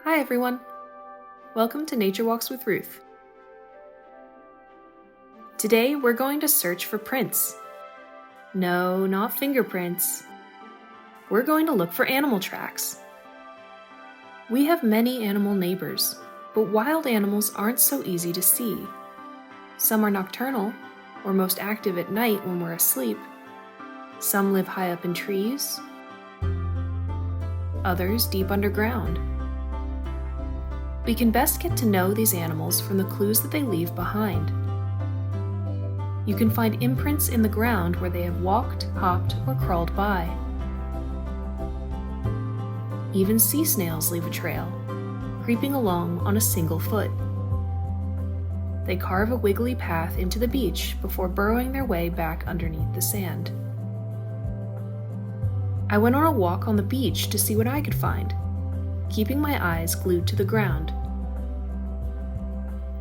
Hi everyone! Welcome to Nature Walks with Ruth. Today we're going to search for prints. No, not fingerprints. We're going to look for animal tracks. We have many animal neighbors, but wild animals aren't so easy to see. Some are nocturnal, or most active at night when we're asleep. Some live high up in trees, others deep underground. We can best get to know these animals from the clues that they leave behind. You can find imprints in the ground where they have walked, hopped, or crawled by. Even sea snails leave a trail, creeping along on a single foot. They carve a wiggly path into the beach before burrowing their way back underneath the sand. I went on a walk on the beach to see what I could find, keeping my eyes glued to the ground.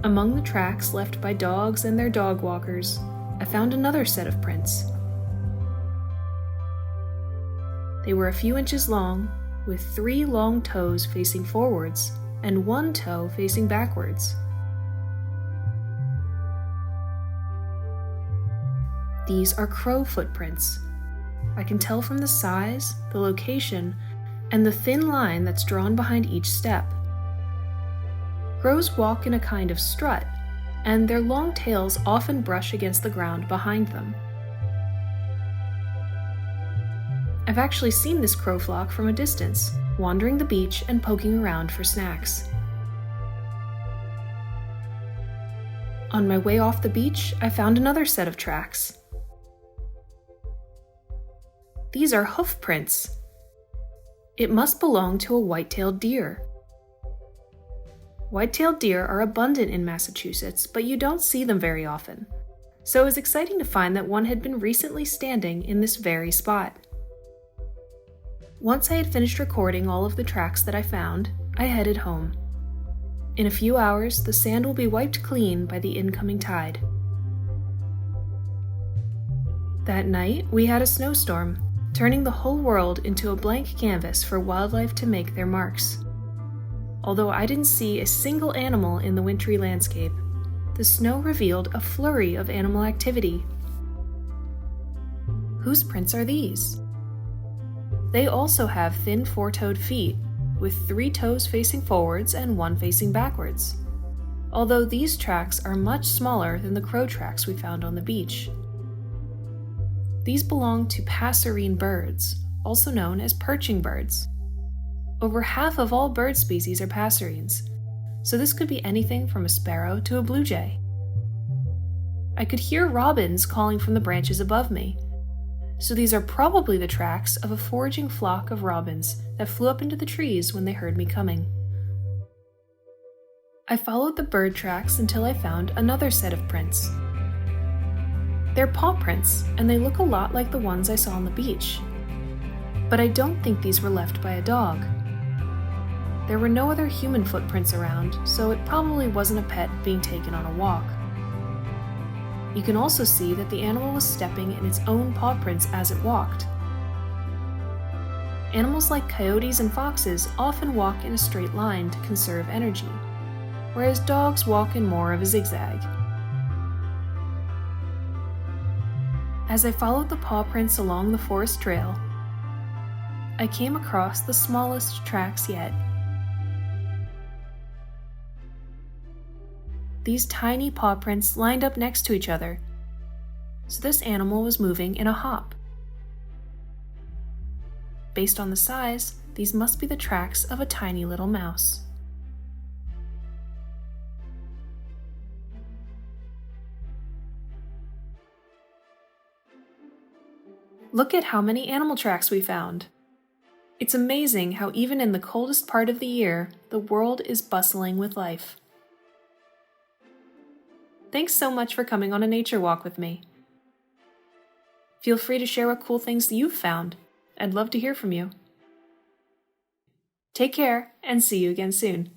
Among the tracks left by dogs and their dog walkers, I found another set of prints. They were a few inches long, with 3 long toes facing forwards and 1 toe facing backwards. These are crow footprints. I can tell from the size, the location, and the thin line that's drawn behind each step. Crows walk in a kind of strut, and their long tails often brush against the ground behind them. I've actually seen this crow flock from a distance, wandering the beach and poking around for snacks. On my way off the beach, I found another set of tracks. These are hoof prints. It must belong to a white-tailed deer. White-tailed deer are abundant in Massachusetts, but you don't see them very often, so it was exciting to find that one had been recently standing in this very spot. Once I had finished recording all of the tracks that I found, I headed home. In a few hours, the sand will be wiped clean by the incoming tide. That night, we had a snowstorm, turning the whole world into a blank canvas for wildlife to make their marks. Although I didn't see a single animal in the wintry landscape, the snow revealed a flurry of animal activity. Whose prints are these? They also have thin 4-toed feet, with 3 toes facing forwards and 1 facing backwards, although these tracks are much smaller than the crow tracks we found on the beach. These belong to passerine birds, also known as perching birds. Over half of all bird species are passerines, so this could be anything from a sparrow to a blue jay. I could hear robins calling from the branches above me, so these are probably the tracks of a foraging flock of robins that flew up into the trees when they heard me coming. I followed the bird tracks until I found another set of prints. They're paw prints, and they look a lot like the ones I saw on the beach. But I don't think these were left by a dog. There were no other human footprints around, so it probably wasn't a pet being taken on a walk. You can also see that the animal was stepping in its own paw prints as it walked. Animals like coyotes and foxes often walk in a straight line to conserve energy, whereas dogs walk in more of a zigzag. As I followed the paw prints along the forest trail, I came across the smallest tracks yet. These tiny paw prints lined up next to each other, so this animal was moving in a hop. Based on the size, these must be the tracks of a tiny little mouse. Look at how many animal tracks we found. It's amazing how even in the coldest part of the year, the world is bustling with life. Thanks so much for coming on a nature walk with me. Feel free to share what cool things you've found. I'd love to hear from you. Take care, and see you again soon.